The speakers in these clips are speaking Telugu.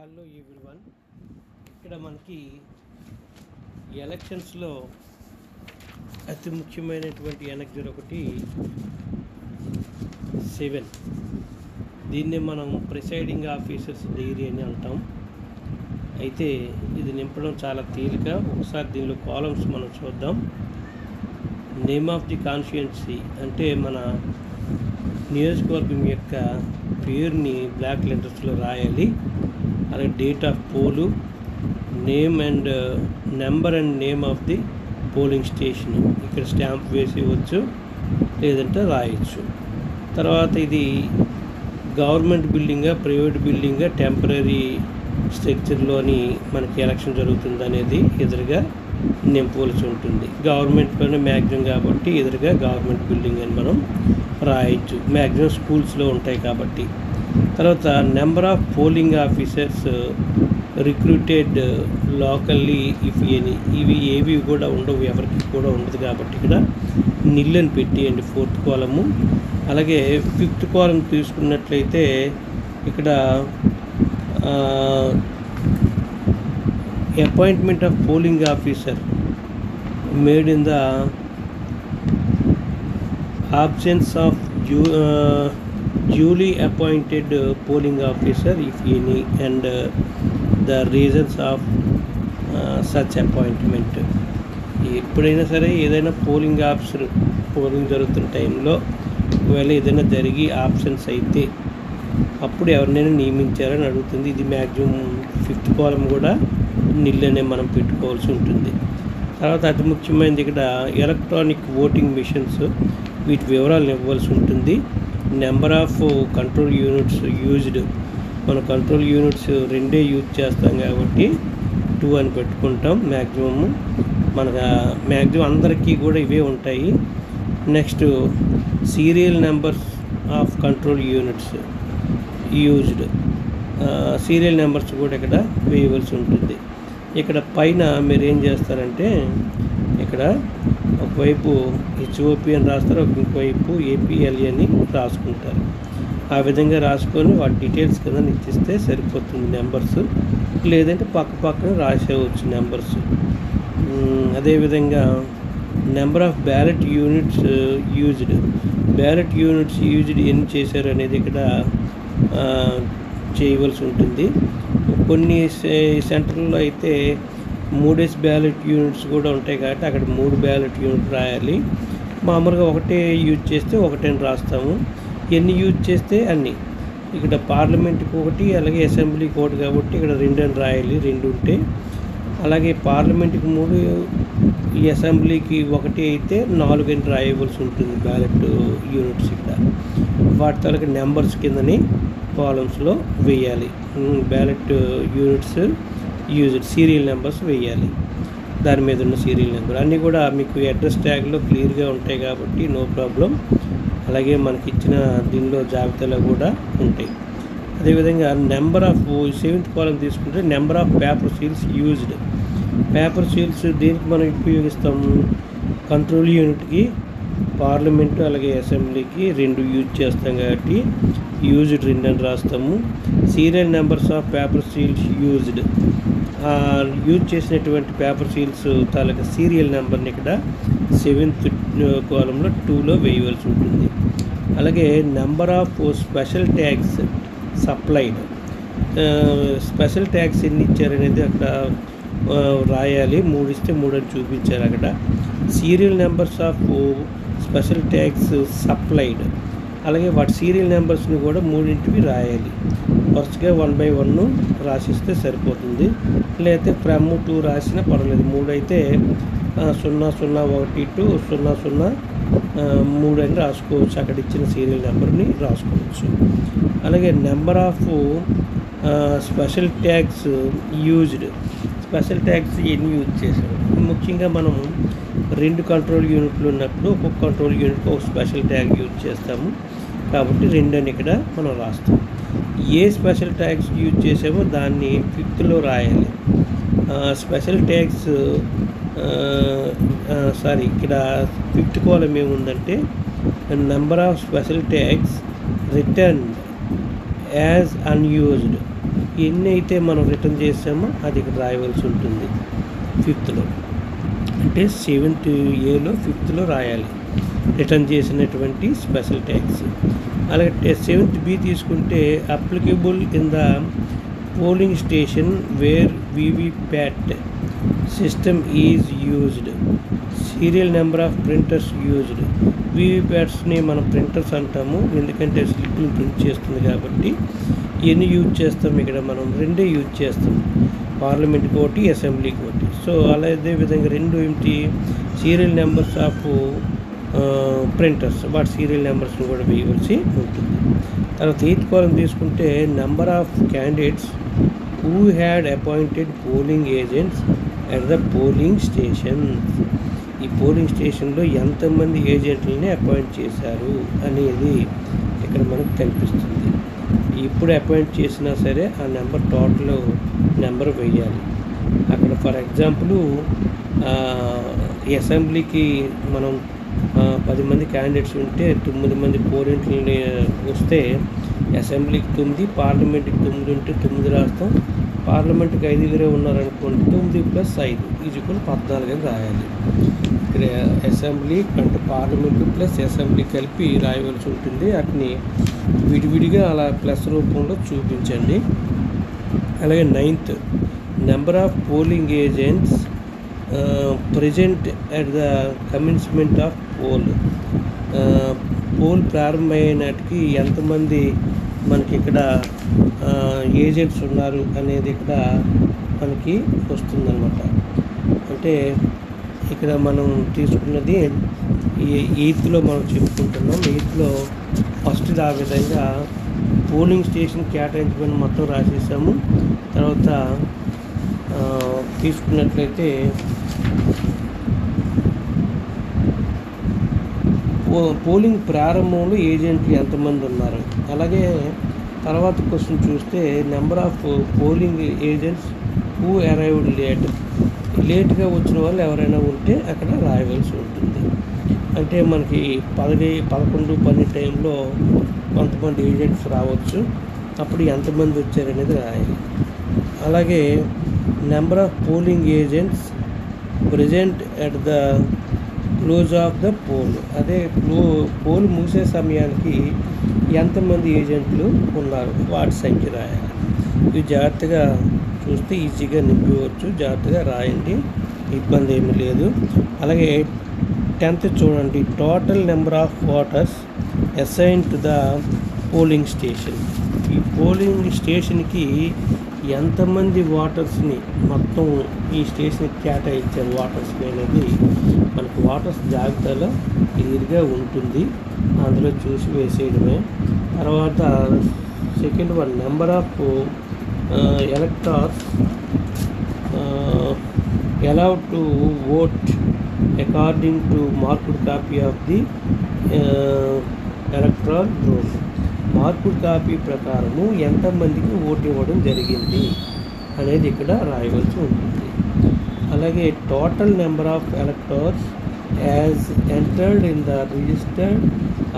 Hello everyone. ఇక్కడ మనకి ఎలక్షన్స్లో అతి ముఖ్యమైనటువంటి ఎనెక్జర్ ఒకటి 7. దీన్ని మనం ప్రిసైడింగ్ ఆఫీసర్స్ డైరీ అని అంటాం. అయితే ఇది నింపడం చాలా తేలిక. ఒకసారి దీనిలో కాలమ్స్ మనం చూద్దాం. నేమ్ ఆఫ్ ది కాన్స్టిట్యుయెన్సీ అంటే మన నియోజకవర్గం యొక్క పేరుని బ్లాక్ లెటర్స్లో రాయాలి. అలాగే date of poll, name and number and name of the polling station ఇక్కడ స్టాంప్ వేసేయవచ్చు, లేదంటే రాయొచ్చు. తర్వాత ఇది గవర్నమెంట్ బిల్డింగా, ప్రైవేట్ బిల్డింగా, టెంపరీ స్ట్రక్చర్లోని మనకి ఎలక్షన్ జరుగుతుంది అనేది ఎదురుగా నింపవలసి ఉంటుంది. గవర్నమెంట్లోనే మ్యాక్సిమం కాబట్టి ఎదురుగా గవర్నమెంట్ బిల్డింగ్ అని మనం రాయొచ్చు. మ్యాక్సిమం స్కూల్స్లో ఉంటాయి కాబట్టి. తర్వాత number of polling officers recruited locally if any, ఇవి ఏవి కూడా ఉండవు, ఎవరికి కూడా ఉండదు కాబట్టి ఇక్కడ నిల్ అని పెట్టేయండి 4th కాలము. అలాగే 5th కాలం తీసుకున్నట్లయితే ఇక్కడ appointment of polling officer made in the absence of duly appointed polling officer if any and the reasons of such appointment. ఎప్పుడైనా సరే ఏదైనా పోలింగ్ ఆఫీసర్ పోలింగ్ జరుగుతున్న టైంలో ఒకవేళ ఏదైనా జరిగి ఆబ్సెన్స్ అయితే అప్పుడు ఎవరినైనా నియమించారని అడుగుతుంది. ఇది మ్యాక్సిమం 5th కాలం కూడా నిల్ అనే మనం పెట్టుకోవాల్సి ఉంటుంది. తర్వాత అతి ముఖ్యమైనది ఇక్కడ ఎలక్ట్రానిక్ ఓటింగ్ మిషన్స్, వీటి వివరాలు ఇవ్వాల్సి ఉంటుంది. Number of control units used, మన కంట్రోల్ యూనిట్స్ 2 యూజ్ చేస్తాం కాబట్టి 2 అని పెట్టుకుంటాం. మ్యాక్సిమం అందరికీ కూడా ఇవే ఉంటాయి. Next serial numbers of control units used, serial numbers కూడా ఇక్కడ వేయవలసి ఉంటుంది. ఇక్కడ పైన మీరు ఏం చేస్తారంటే ఇక్కడ ఒకవైపు హెచ్ఓపి అని రాస్తారు, ఇంకోవైపు ఏపీఎల్ఏ అని రాసుకుంటారు. ఆ విధంగా రాసుకొని వాటి డీటెయిల్స్ కింద ఇచ్చిస్తే సరిపోతుంది నెంబర్స్, లేదంటే పక్కన రాసేవచ్చు నెంబర్స్. అదేవిధంగా number of ballot units used, ballot units used ఎన్ని చేశారు అనేది ఇక్కడ చేయవలసి ఉంటుంది. కొన్ని సెంటర్లో అయితే 3 బ్యాలెట్ యూనిట్స్ కూడా ఉంటాయి కాబట్టి అక్కడ 3 బ్యాలెట్ యూనిట్ రాయాలి. మామూలుగా ఒకటే యూజ్ చేస్తే ఒకటని రాస్తాము, ఎన్ని యూజ్ చేస్తే అన్నీ. ఇక్కడ పార్లమెంట్కి ఒకటి, అలాగే అసెంబ్లీకి ఒకటి కాబట్టి ఇక్కడ 2 అని రాయాలి, 2 ఉంటే. అలాగే పార్లమెంట్కి 3, ఈ అసెంబ్లీకి 1 అయితే 4 అని రాయవలసి ఉంటుంది బ్యాలెట్ యూనిట్స్. ఇక్కడ వాటి తాలూకు నెంబర్స్ కిందని కాలమ్స్లో వేయాలి. Ballot units used serial numbers వేయాలి, దాని మీద ఉన్న సీరియల్ నెంబర్ అన్నీ కూడా మీకు అడ్రస్ ట్యాగ్లో క్లియర్గా ఉంటాయి కాబట్టి నో ప్రాబ్లం. అలాగే మనకి ఇచ్చిన దీనిలో జాబితాలో కూడా ఉంటాయి. అదేవిధంగా నెంబర్ ఆఫ్ 7th కాలం తీసుకుంటే number of paper seals used. Paper seals దేనికి మనం ఉపయోగిస్తాము? కంట్రోల్ యూనిట్కి, పార్లమెంటు అలాగే అసెంబ్లీకి 2 యూజ్ చేస్తాం కాబట్టి యూజ్డ్ 2 అని రాస్తాము. Serial numbers of paper seals used, use చేసినటువంటి పేపర్ సీల్స్ తాలూకా సీరియల్ నెంబర్ని ఇక్కడ 7th కాలంలో 2లో వేయవలసి ఉంటుంది. అలాగే number of special tags supplied, special tags ఎన్ని ఇచ్చారనేది అక్కడ రాయాలి. 3 ఇస్తే 3 అని చూపించారు అక్కడ. Serial numbers of special tags supplied, అలాగే వాటి సీరియల్ నెంబర్స్ని కూడా 3 రాయాలి. వరుసగా 1 by 1 రాసిస్తే సరిపోతుంది, లేకపోతే ఫ్రమ్ 2 రాసినా పర్వాలేదు. 3 అయితే 001 to 003 అని రాసుకోవచ్చు, అక్కడ ఇచ్చిన సీరియల్ నెంబర్ని రాసుకోవచ్చు. అలాగే number of special tags used, special tags ఎన్ని యూజ్ చేశారు? ముఖ్యంగా మనం 2 కంట్రోల్ యూనిట్లు ఉన్నప్పుడు ఒక్కొక్క కంట్రోల్ యూనిట్కి ఒక స్పెషల్ ట్యాగ్ యూజ్ చేస్తాము కాబట్టి 2 అని ఇక్కడ మనం రాస్తాం. ఏ స్పెషల్ ట్యాగ్స్ యూజ్ చేసామో దాన్ని 5thలో రాయాలి. స్పెషల్ ట్యాగ్స్ ఇక్కడ 5th కాలం ఏముందంటే number of special tags return as unused, ఎన్ని అయితే మనం రిటర్న్ చేసామో అది ఇక్కడ రాయవలసి ఉంటుంది 5th అంటే 7th Aలో 5th రాయాలి రిటర్న్ చేసినటువంటి స్పెషల్ ట్యాక్స్. అలాగే 7th B తీసుకుంటే applicable in the polling station where VVPAT system is used, serial number of printers used. వీవీప్యాట్స్ని మనం ప్రింటర్స్ అంటాము, ఎందుకంటే స్లిప్లు ప్రింట్ చేస్తుంది కాబట్టి. ఎన్ని యూజ్ చేస్తాం ఇక్కడ మనం 2 యూజ్ చేస్తాం, పార్లమెంట్కి ఒకటి, అసెంబ్లీకి ఒకటి. సో అదే విధంగా 2 ఏమిటి, సీరియల్ నెంబర్స్ ఆఫ్ ప్రింటర్స్, వాటి సీరియల్ నెంబర్స్ని కూడా వేయవలసి ఉంటుంది. తర్వాత 8th కాలం తీసుకుంటే number of candidates who had appointed polling agents at the polling station. ఈ పోలింగ్ స్టేషన్లో ఎంతమంది ఏజెంట్లని అపాయింట్ చేశారు అనేది ఇక్కడ మనకు కనిపిస్తుంది. ఇప్పుడు అపాయింట్ చేసినా సరే ఆ నెంబర్ టోటల్ నెంబర్ వేయాలి. అక్కడ ఫర్ ఎగ్జాంపుల్ అసెంబ్లీకి మనం 10 మంది క్యాండిడేట్స్ ఉంటే 9 మంది పోలింగ్ని వస్తే అసెంబ్లీకి 9, పార్లమెంట్కి 9 ఉంటే 9 రాస్తాం. పార్లమెంట్కి 5 ఉన్నారనుకోండి, 9 + 5 = 14 అని రాయాలి. ఇక్కడ అసెంబ్లీ అంటే పార్లమెంటు ప్లస్ అసెంబ్లీ కలిపి రాయవలసి ఉంటుంది. వాటిని విడివిడిగా అలా ప్లస్ రూపంలో చూపించండి. అలాగే 9th number of polling agents present at the commencement of poll ప్రారంభమయ్యే నాటికి ఎంతమంది మనకి ఇక్కడ ఏజెంట్స్ ఉన్నారు అనేది ఇక్కడ మనకి వస్తుందన్నమాట. అంటే ఇక్కడ మనం తీసుకున్నది 8th మనం చెప్పుకుంటున్నాం. 8th ఫస్ట్ ఆ విధంగా పోలింగ్ స్టేషన్ కేటాయించమని మొత్తం రాసేసాము. తర్వాత తీసుకున్నట్లయితే పోలింగ్ ప్రారంభంలో ఏజెంట్లు ఎంతమంది ఉన్నారు. అలాగే తర్వాత క్వశ్చన్ చూస్తే number of polling agents who arrived లేట్గా వచ్చిన వాళ్ళు ఎవరైనా ఉంటే అక్కడ రాయవలసి ఉంటుంది. అంటే మనకి 10, 11, 12 టైంలో కొంతమంది ఏజెంట్స్ రావచ్చు, అప్పుడు ఎంతమంది వచ్చారనేది రాయాలి. అలాగే number of polling agents present at the close of the poll, అదే పోల్ ముగిసే సమయానికి ఎంతమంది ఏజెంట్లు ఉన్నారు వాటి సంఖ్య రాయాలి. ఇవి జాగ్రత్తగా చూస్తే ఈజీగా నింపవచ్చు, జాగ్రత్తగా రాయండి, ఇబ్బంది ఏమీ లేదు. అలాగే 10th చూడండి, total number of voters assign to the polling station. ఈ పోలింగ్ స్టేషన్కి ఎంతమంది ఓటర్స్ని మొత్తం ఈ స్టేషన్కి కేటాయించారు ఓటర్స్ని అనేది మనకు ఓటర్స్ జాబితాలో క్లియర్గా ఉంటుంది, అందులో చూసి వేసేయడమే. తర్వాత second one, number of electors allowed to vote according to marked copy of the electoral roll. Marked copy ప్రకారము ఎంతమందికి ఓటు ఇవ్వడం జరిగింది అనేది ఇక్కడ రాయవలసి ఉంటుంది. అలాగే total number of electors as entered in the register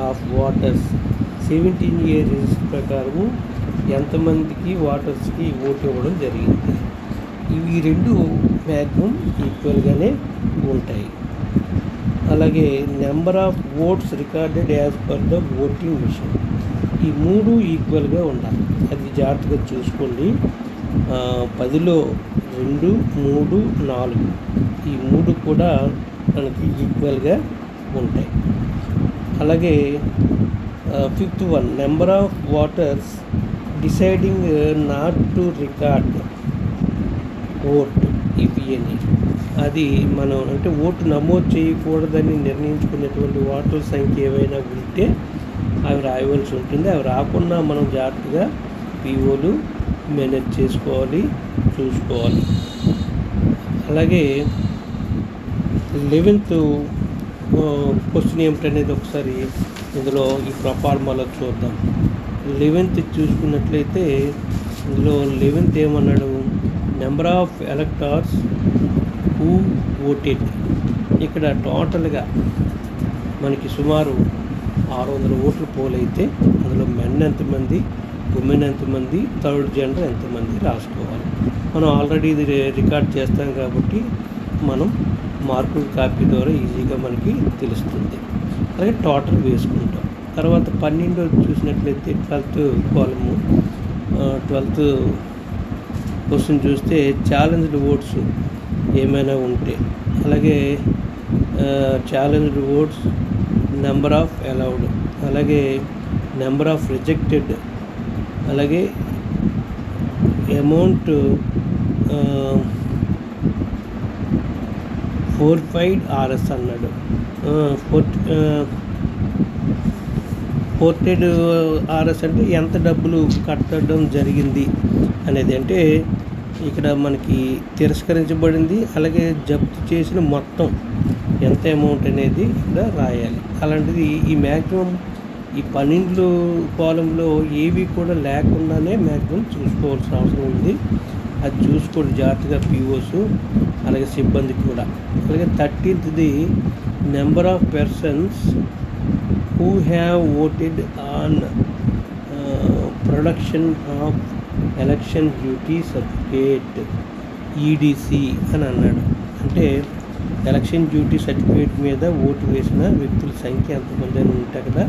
of voters 17 year register ప్రకారము ఎంతమందికి ఓటర్స్కి ఓటు ఇవ్వడం జరిగింది. ఇవి 2 మ్యాక్సిమం ఈక్వల్గానే ఉంటాయి. అలాగే number of votes recorded as per the voting machine, ఈ 3 ఈక్వల్గా ఉండాలి, అది జాగ్రత్తగా చూసుకోండి. 10లో 2, 3, 4 ఈ 3 కూడా మనకి ఈక్వల్గా ఉంటాయి. అలాగే 5th one, number of voters deciding not to record vote ఈపీఎని, అది మనం అంటే ఓటు నమోదు చేయకూడదని నిర్ణయించుకున్నటువంటి ఓటర్ల సంఖ్య ఏవైనా ఉంటే అవి రాయవలసి ఉంటుంది. అవి రాకుండా మనం జాగ్రత్తగా పీఓలు మేనేజ్ చేసుకోవాలి, చూసుకోవాలి. అలాగే 11th క్వశ్చన్ ఏమిటనేది ఒకసారి ఇందులో ఈ ప్రొఫార్మాలో చూద్దాం. 11th చూసుకున్నట్లయితే ఇందులో 11th ఏమన్నాడు, number of electors who voted. ఇక్కడ టోటల్గా మనకి సుమారు 600 ఓట్లు పోలైతే అందులో మెన్ ఎంతమంది, ఉమెన్ ఎంతమంది, థర్డ్ జెండర్ ఎంతమంది రాసుకోవాలి. మనం ఆల్రెడీ ఇది రికార్డ్ చేస్తాం కాబట్టి మనం మార్కుల కాపీ ద్వారా ఈజీగా మనకి తెలుస్తుంది. అలాగే టోటల్ వేసుకుంటాం. తర్వాత 12 చూసినట్లయితే 12th కాలము 12th క్వశ్చన్ చూస్తే ఛాలెంజ్డ్ ఓట్స్ ఏమైనా ఉంటే, అలాగే challenged oats, number of allowed, అలాగే నెంబర్ ఆఫ్ రిజెక్టెడ్, అలాగే అమౌంట్ ఫోర్ఫైడ్ ఆర్ఎస్ అన్నాడు. ఫోర్టెడ్ ఆర్ఎస్ అంటే ఎంత డబ్బులు కట్టడం జరిగింది అనేది, అంటే ఇక్కడ మనకి తిరస్కరించబడింది, అలాగే జప్తు చేసిన మొత్తం ఎంత అమౌంట్ అనేది ఇక్కడ రాయాలి. అలాంటిది ఈ మ్యాక్సిమం ఈ 12 కాలంలో ఏవి కూడా లేకుండానే మ్యాక్సిమం చూసుకోవాల్సిన అవసరం ఉంది. అది చూసుకోండి జాగ్రత్తగా పీఓస్, అలాగే సిబ్బంది కూడా. అలాగే 13th number of persons who have voted on production of election duty certificate EDC అని అన్నాడు. అంటే ఎలక్షన్ డ్యూటీ సర్టిఫికేట్ మీద ఓటు వేసిన వ్యక్తుల సంఖ్య ఎంతమంది అని ఉంటే కదా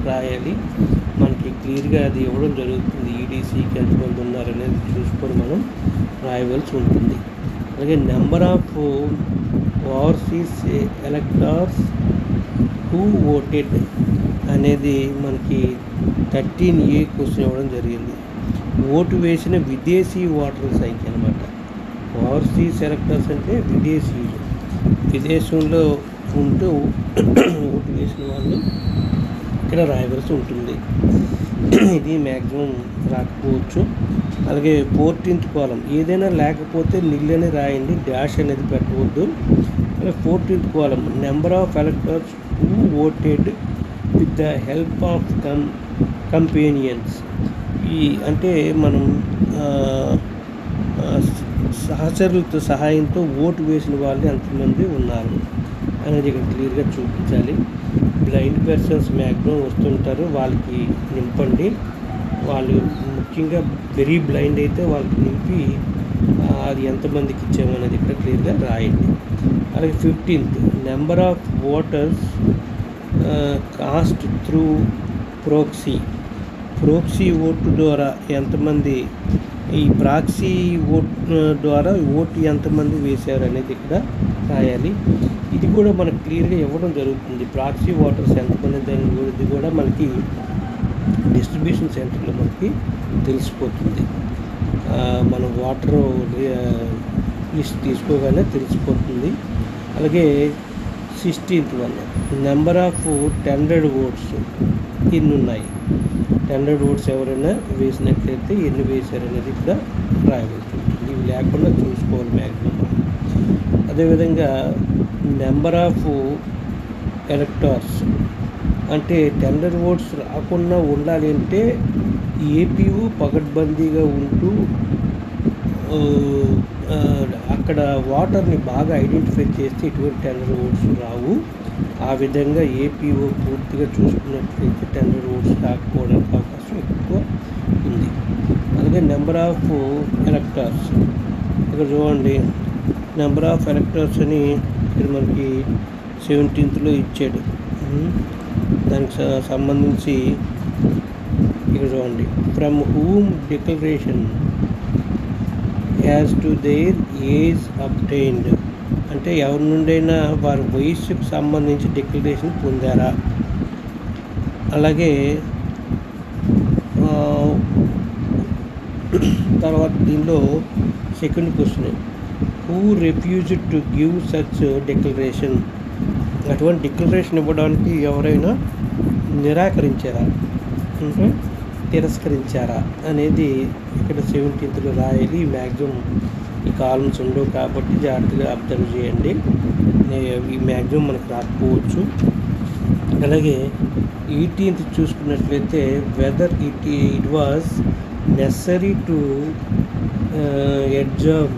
రాయాలి. మనకి క్లియర్గా అది ఇవ్వడం జరుగుతుంది. ఈడీసీకి ఎంతమంది ఉన్నారనేది చూసుకొని మనం రాయవలసి ఉంటుంది. అలాగే number of overseas electors who voted అనేది మనకి 13A క్వశ్చన్ ఇవ్వడం జరిగింది. ఓటు వేసిన విదేశీ ఓటర్ల సంఖ్య అనమాట. ఓవర్సీస్ ఎలక్టర్స్ అంటే విదేశీయులు, విదేశంలో ఉంటూ ఓటు వేసిన వాళ్ళు ఇక్కడ రాయవలసి ఉంటుంది. ఇది మ్యాక్సిమం రాకపోవచ్చు. అలాగే 14th కాలం ఏదైనా లేకపోతే నిల్ అని రాయండి, డాష్ అనేది పెట్టవద్దు. అలాగే 14th column number of electors who voted with the help of companions. ఈ అంటే మనం సహచరులతో సహాయంతో ఓటు వేసిన వాళ్ళు ఎంతమంది ఉన్నారు అనేది ఇక్కడ క్లియర్గా చూపించాలి. బ్లైండ్ పర్సన్స్ మ్యాక్సిమం వస్తుంటారు, వాళ్ళకి నింపండి. వాళ్ళు ముఖ్యంగా వెరీ బ్లైండ్ అయితే వాళ్ళకి నింపి అది ఎంతమందికి ఇచ్చామనేది ఇక్కడ క్లియర్గా రాయండి. అలాగే 15th number of voters cast through proxy vote ద్వారా ఎంతమంది, ఈ ప్రాక్సీ ఓటు ద్వారా ఓటు ఎంతమంది వేశారు అనేది ఇక్కడ రాయాలి. ఇది కూడా మనకు క్లియర్గా ఇవ్వడం జరుగుతుంది. ప్రాక్సీ ఓటర్స్ ఎంతమంది దాని గురించి కూడా మనకి డిస్ట్రిబ్యూషన్ సెంటర్లో మనకి తెలిసిపోతుంది. మనం వాటర్ లిస్ట్ తీసుకోగానే తెలిసిపోతుంది. అలాగే 16th number of tendered oats ఎన్ని ఉన్నాయి, టెండర్డ్ ఓట్స్ ఎవరైనా వేసినట్లయితే ఎన్ని వేశారనేది ఇక్కడ రాయవలసి ఉంటుంది. ఇవి లేకుండా చూసుకోవాలి మ్యాక్సిమం. అదేవిధంగా నెంబర్ ఆఫ్ ఎలక్టర్స్ అంటే టెండర్ ఓట్స్ రాకుండా ఉండాలి అంటే ఏపీఓ పకడ్బందీగా ఉంటూ అక్కడ వాటర్ని బాగా ఐడెంటిఫై చేస్తే ఎటువంటి టెండర్ ఓట్స్ రావు. ఆ విధంగా ఏపీఓ పూర్తిగా చూసుకున్నట్లయితే టెండర్ ఓట్స్ రాకపోవడానికి అవకాశం ఎక్కువ ఉంది. అలాగే నెంబర్ ఆఫ్ ఎలక్టర్స్ ఇక్కడ చూడండి, నెంబర్ ఆఫ్ ఎలక్టర్స్ అని ఇక్కడ మనకి 17th ఇచ్చాడు. దానికి సంబంధించి ఇక్కడ చూడండి, from whom declaration as to their age obtained అంటే ఎవరి నుండైనా వారి వయస్సుకు సంబంధించి డిక్లరేషన్ పొందారా. అలాగే తర్వాత దీనిలో second question, who refused to give such declaration, అటువంటి డిక్లరేషన్ ఇవ్వడానికి ఎవరైనా నిరాకరించారా అంటే తిరస్కరించారా అనేది ఇక్కడ 17th రాయాలి. మ్యాక్సిమం ఈ కాలమ్స్ ఉండవు కాబట్టి జాగ్రత్తగా అబ్జర్వ్ చేయండి. ఈ మ్యాక్సిమం మనకు రాకపోవచ్చు. అలాగే 18th చూసుకున్నట్లయితే whether it was necessary to adjourn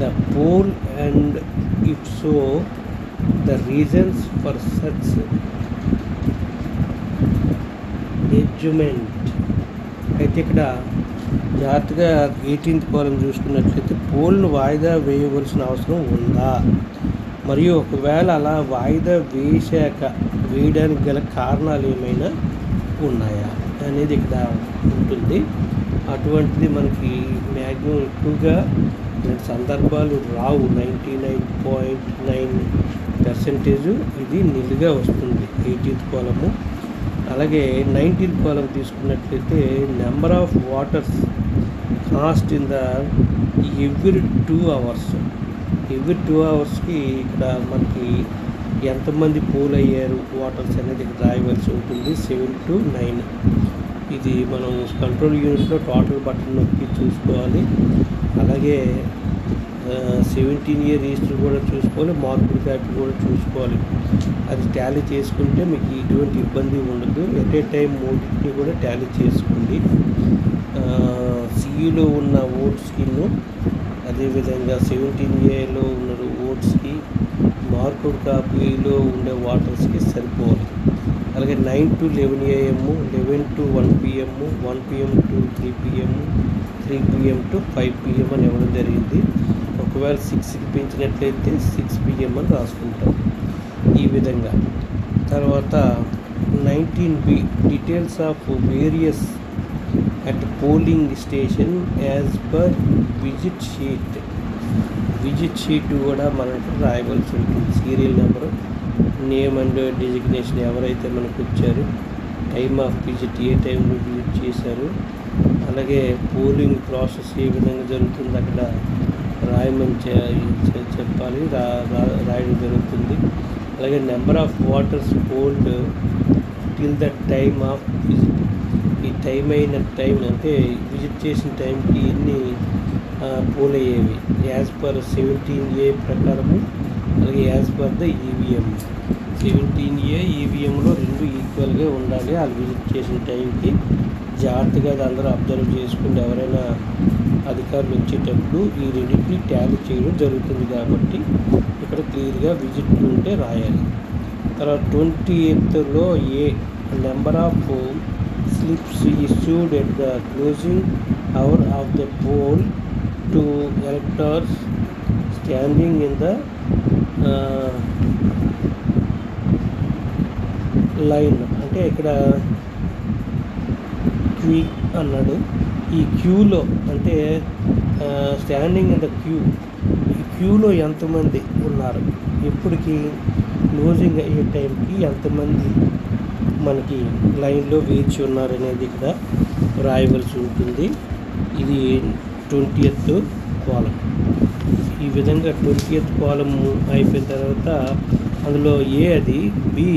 the poll and if so the reasons for such adjournment అయితే ఇక్కడ జాగ్రత్తగా 18th కాలం చూసుకున్నట్లయితే పోల్ను వాయిదా వేయవలసిన అవసరం ఉందా, మరియు ఒకవేళ అలా వాయిదా వేయడానికి గల కారణాలు ఏమైనా ఉన్నాయా అనేది ఇక్కడ ఉంటుంది. అటువంటిది మనకి మ్యాక్సిమం ఎక్కువగా సందర్భాలు రావు. 99.9% ఇది నిలుగా వస్తుంది 18th కాలము. అలాగే 19th కాలం తీసుకున్నట్లయితే number of waters cost in the every 2 hours. Every 2 hoursకి ఇక్కడ మనకి ఎంతమంది పోల్ అయ్యారు వాటర్స్ అనేది ఇక్కడ రాయవలసి ఉంటుంది. 7 to 9 ఇది మనం కంట్రోల్ యూనిట్లో టోటల్ బటన్ నొక్కి చూసుకోవాలి. అలాగే 17 year రిజిస్టర్ కూడా చూసుకోవాలి, మార్కుడ్ కాపీ కూడా చూసుకోవాలి. అది టాలీ చేసుకుంటే మీకు ఎటువంటి ఇబ్బంది ఉండదు. ఎట్ ఏ టైం మూడింటిని కూడా టాలీ చేసుకోండి. సిఈలో ఉన్న ఓట్స్కిను, అదేవిధంగా 17Aలో ఉన్న ఓట్స్కి మార్కుడ్ కాపీలో ఉండే వాటర్స్కి సరిపోవాలి. అలాగే 9 to 11 AM, 11 to 1 PM, 1 PM to 3 PM, 3 PM to 5 PM అని ఇవ్వడం జరిగింది. ఒకవేళ 6కి పెంచినట్లయితే 6 PM అని రాసుకుంటాం ఈ విధంగా. తర్వాత 19B details of various at polling station as per visit sheet కూడా మనకు రాయవలసి ఉంటుంది. Serial number, name and designation, ఎవరైతే మనకు వచ్చారు, టైమ్ ఆఫ్ విజిట్, ఏ టైంలో విజిట్ చేశారు, అలాగే పోలింగ్ ప్రాసెస్ ఏ విధంగా జరుగుతుంది అక్కడ రాయమని చెప్పాలి, రాయడం జరుగుతుంది. అలాగే number of voters polled till the time of visit, ఈ టైం అయిన టైం అంటే విజిట్ చేసిన టైంకి ఎన్ని పోల్ అయ్యేవి యాజ్ పర్ 17A ప్రకారము, అలాగే as per the EVM. 17A ఈవీఎంలో రెండు ఈక్వల్గా ఉండాలి. వాళ్ళు విజిట్ చేసిన టైంకి జాగ్రత్తగా అందరూ అబ్జర్వ్ చేసుకుంటే ఎవరైనా అధికారులు వచ్చేటప్పుడు ఈ రెండింటిని టాలీ చేయడం జరుగుతుంది. కాబట్టి ఇక్కడ క్లియర్గా విజిట్ ఉంటే రాయాలి. తర్వాత 28లో A number of slips issued at the closing hour of the poll to electors standing in the line. అంటే ఇక్కడ క్యూ అన్నాడు. ఈ క్యూలో అంటే స్టాండింగ్ ఇన్ ద క్యూ, ఈ క్యూలో ఎంతమంది ఉన్నారు, ఎప్పటికి క్లోజింగ్ అయ్యే టైంకి ఎంతమంది మనకి లైన్లో వేచి ఉన్నారు అనేది ఇక్కడ రాయవలసి ఉంటుంది. ఇది 20th కాలం. ఈ విధంగా 20th కాలం అయిపోయిన తర్వాత అందులో ఏ అది, B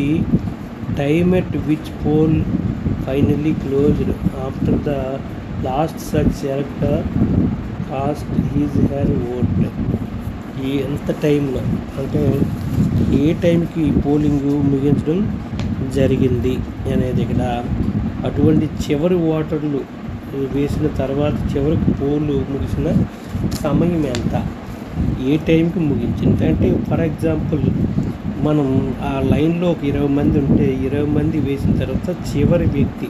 time at which poll finally closed after the last such elector cast his her vote. ఈ ఎంత టైంలో అంటే ఏ టైంకి పోలింగ్ ముగించడం జరిగింది అనేది ఇక్కడ. అటువంటి చివరి ఓటర్లు వేసిన తర్వాత చివరికి పోలు ముగిసిన సమయం ఎంత, ఏ టైంకి ముగించింది. అంటే ఫర్ ఎగ్జాంపుల్ మనం ఆ లైన్లో ఒక 20 మంది ఉంటే 20 మంది వేసిన తర్వాత చివరి వ్యక్తి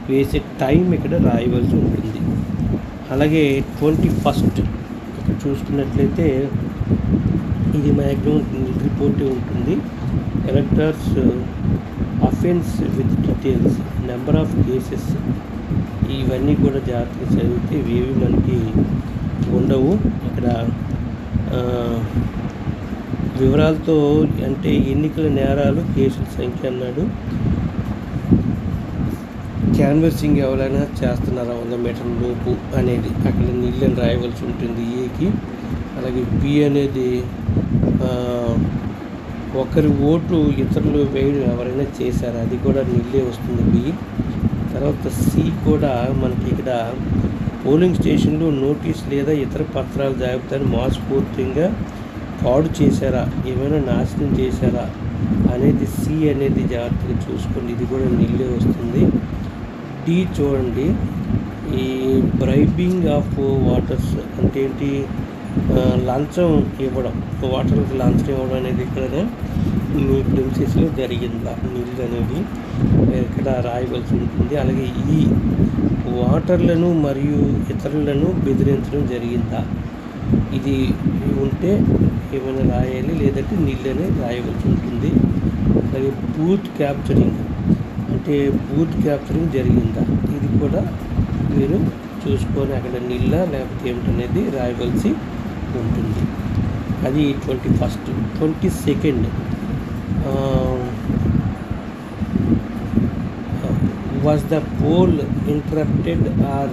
వేసే టైం ఇక్కడ రాయవలసి ఉంటుంది. అలాగే 21st ఇక్కడ చూసుకున్నట్లయితే ఇది మ్యాక్సిమం రిపోర్ట్ ఉంటుంది. Electors offence with details, number of cases, ఇవన్నీ కూడా జాగ్రత్తగా చదివితే ఇవేవి మనకి ఉండవు. ఇక్కడ వివరాలతో అంటే ఎన్నికల నేరాలు కేసుల సంఖ్య అన్నాడు. క్యాన్వర్సింగ్ ఎవరైనా చేస్తున్నారా 100 మీటర్ల లోపు అనేది అక్కడ నీళ్ళని రాయవలసి ఉంటుంది ఏకి. అలాగే బి అనేది ఒకరి ఓటు ఇతరులు వేయడం ఎవరైనా చేశారా, అది కూడా నీళ్ళే వస్తుంది బి. తర్వాత సి కూడా మనకి ఇక్కడ పోలింగ్ స్టేషన్లో నోటీస్ లేదా ఇతర పత్రాల జాబితాను మోసపూరితంగా పాడు చేశారా, ఏమైనా నాశనం చేశారా అనేది సి అనేది జాగ్రత్తగా చూసుకోండి, ఇది కూడా నీళ్ళే వస్తుంది. డి చూడండి, ఈ బ్రైబింగ్ ఆఫ్ వాటర్స్ అంటే ఏంటి, లంచం ఇవ్వడం, వాటర్కి లంచం ఇవ్వడం అనేది ఇక్కడ మీకు తెలిసేలో జరిగిందా నీళ్ళు అనేది. ఇక్కడ రాయవలసి ఉంటుంది. అలాగే ఈ ఓటర్లను మరియు ఇతరులను బెదిరించడం జరిగిందా, ఇది ఉంటే ఏమైనా రాయాలి, లేదంటే నీళ్ళనే రాయవలసి ఉంటుంది. అలాగే బూత్ క్యాప్చరింగ్ అంటే బూత్ క్యాప్చరింగ్ జరిగిందా, ఇది కూడా మీరు చూసుకొని అక్కడ నీళ్ళ లేకపోతే ఏమిటనేది రాయవలసి ఉంటుంది. అది 21st. 22nd was the poll interrupted or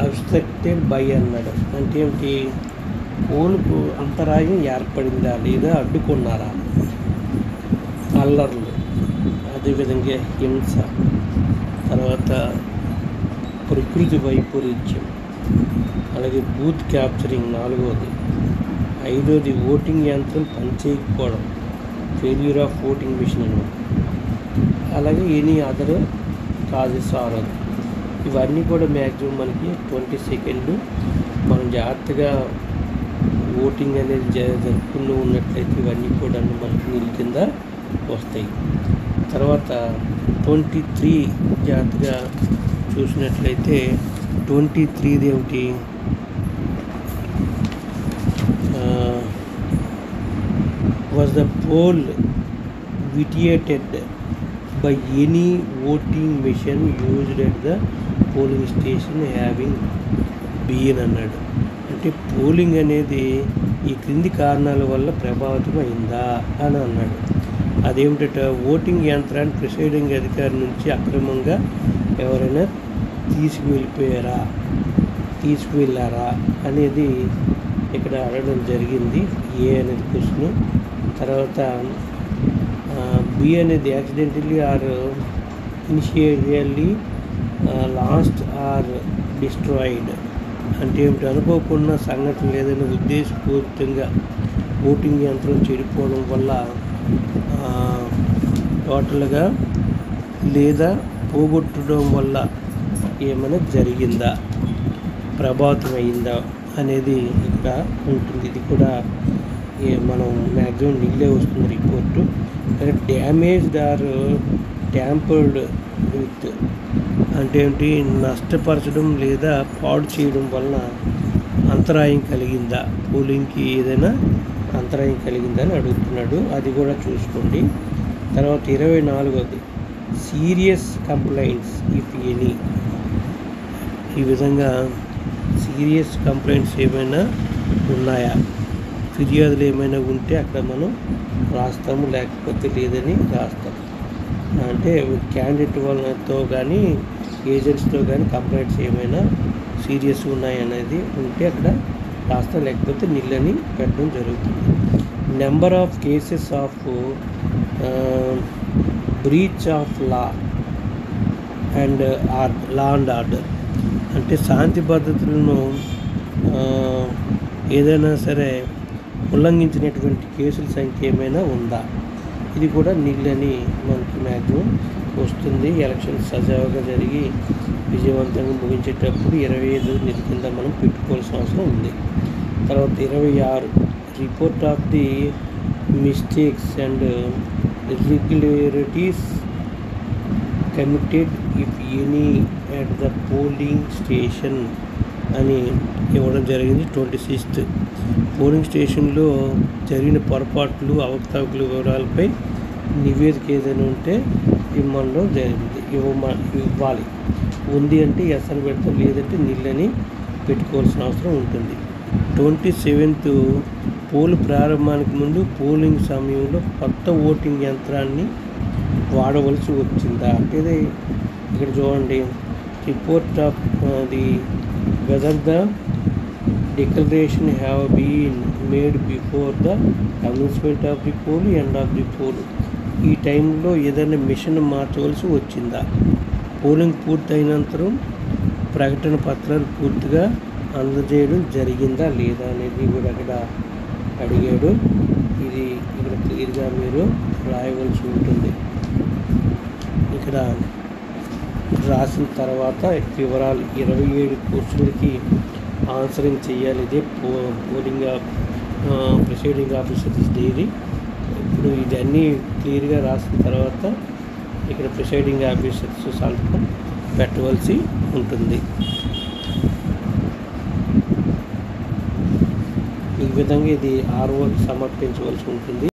obstructed by అన్నాడు. అంటే ఏమిటి, పోల్కు అంతరాయం ఏర్పడిందా లేదా అడ్డుకున్నారా, అల్లర్లు, అదేవిధంగా హింస, తర్వాత ప్రకృతి వైపరీత్యం, అలాగే బూత్ క్యాప్చరింగ్ 4వది, 5వది ఓటింగ్ యంత్రం పనిచేయకపోవడం, ఫెయిల్యూర్ ఆఫ్ ఓటింగ్ మిషన్ అనమాట. అలాగే any other causes or other, ఇవన్నీ కూడా మ్యాక్సిమం మనకి 22nd మనం జాగ్రత్తగా ఓటింగ్ అనేది జరుపుకుంటూ ఉన్నట్లయితే ఇవన్నీ కూడా మనకి నీళ్ళ కింద వస్తాయి. తర్వాత 23 జాగ్రత్తగా చూసినట్లయితే 23 ఏమిటి, was the poll vitiated by any voting machine used at the polling station having been అన్నాడు. అంటే పోలింగ్ అనేది ఈ క్రింది కారణాల వల్ల ప్రభావితం అయిందా అని అన్నాడు. అదేమిటంటే ఓటింగ్ యంత్రాన్ని ప్రిసైడింగ్ అధికారి నుంచి అక్రమంగా ఎవరైనా తీసుకువెళ్ళారా అనేది ఇక్కడ అడగడం జరిగింది. ఏ అనేది క్వశ్చన్. తర్వాత బి అనేది accidentally or initially lost or destroyed అంటే ఏమిటి, అనుకోకుండా సంఘటన లేదని ఉద్దేశపూర్వకంగా ఓటింగ్ యంత్రం చెడిపోవడం వల్ల టోటల్గా లేదా పోగొట్టడం వల్ల ఏమైనా జరిగిందా, ప్రభావితం అయిందా అనేది ఇక్కడ ఉంటుంది. ఇది కూడా మనం మ్యాక్సిమం నీళ్ళే వస్తుంది report. Damaged or tampered with అంటే ఏంటి, నష్టపరచడం లేదా పాడు చేయడం వలన అంతరాయం కలిగిందా, పోలింగ్కి ఏదైనా అంతరాయం కలిగిందా అని అడుగుతున్నాడు. అది కూడా చూసుకోండి. తర్వాత 24వది సీరియస్ కంప్లైంట్స్ ఇఫ్ ఎనీ. ఈ విధంగా సీరియస్ కంప్లైంట్స్ ఏమైనా ఉన్నాయా, ఫిర్యాదులు ఏమైనా ఉంటే అక్కడ మనం రాస్తాము, లేకపోతే లేదని రాస్తాం. అంటే క్యాండిడేట్ వాళ్ళతో కానీ ఏజెంట్స్తో కానీ కంప్లైంట్స్ ఏమైనా సీరియస్ ఉన్నాయనేది ఉంటే అక్కడ రాస్తాం, లేకపోతే నిల్లని పెట్టడం జరుగుతుంది. Number of cases of breach of law and order అంటే శాంతి భద్రతలను ఏదైనా సరే ఉల్లంఘించినటువంటి కేసుల సంఖ్య ఏమైనా ఉందా, ఇది కూడా నీళ్ళని మనకి మ్యాక్సిమం వస్తుంది. ఎలక్షన్ సజావుగా జరిగి విజయవంతంగా ముగించేటప్పుడు 25 నిధి కింద మనం పెట్టుకోవాల్సిన అవసరం ఉంది. తర్వాత 26 report of the mistakes and irregularities committed if any at the polling station అని ఇవ్వడం జరిగింది. 26th పోలింగ్ స్టేషన్లో జరిగిన పొరపాట్లు, అవకతవకల వివరాలపై నివేదిక ఏదైనా ఉంటే ఇవ్వడం జరిగింది. ఇవ్వాలి. ఉంది అంటే ఎస్ అని పెడతాం, లేదంటే నీళ్ళని పెట్టుకోవాల్సిన అవసరం ఉంటుంది. 27th పోల్ ప్రారంభానికి ముందు పోలింగ్ సమయంలో కొత్త ఓటింగ్ యంత్రాన్ని వాడవలసి వచ్చిందా అంటే ఇక్కడ చూడండి, report of the whether the declaration have been made before the commencement of the poll, end of the poll. ఈ టైంలో ఏదైనా మిషన్ మార్చవలసి వచ్చిందా, పోలింగ్ పూర్తయినంతరం ప్రకటన పత్రాలు పూర్తిగా అందజేయడం జరిగిందా లేదా అనేది కూడా అక్కడ అడిగాడు. ఇది ఇక్కడ క్లియర్గా మీరు రాయవలసి ఉంటుంది. ఇక్కడ రాసిన తర్వాత వివరాలు 27 క్వశ్చన్లకి ఆన్సరింగ్ చేయాలి. ఇదే పోలింగ్ ప్రిసైడింగ్ ఆఫీసర్స్ డైరీ. ఇప్పుడు ఇప్పుడు ఇది అన్నీ క్లియర్గా రాసిన తర్వాత ఇక్కడ ప్రిసైడింగ్ ఆఫీసర్స్ సంతకం పెట్టవలసి ఉంటుంది. ఈ విధంగా ఇది ఆర్ఓకి సమర్పించవలసి ఉంటుంది.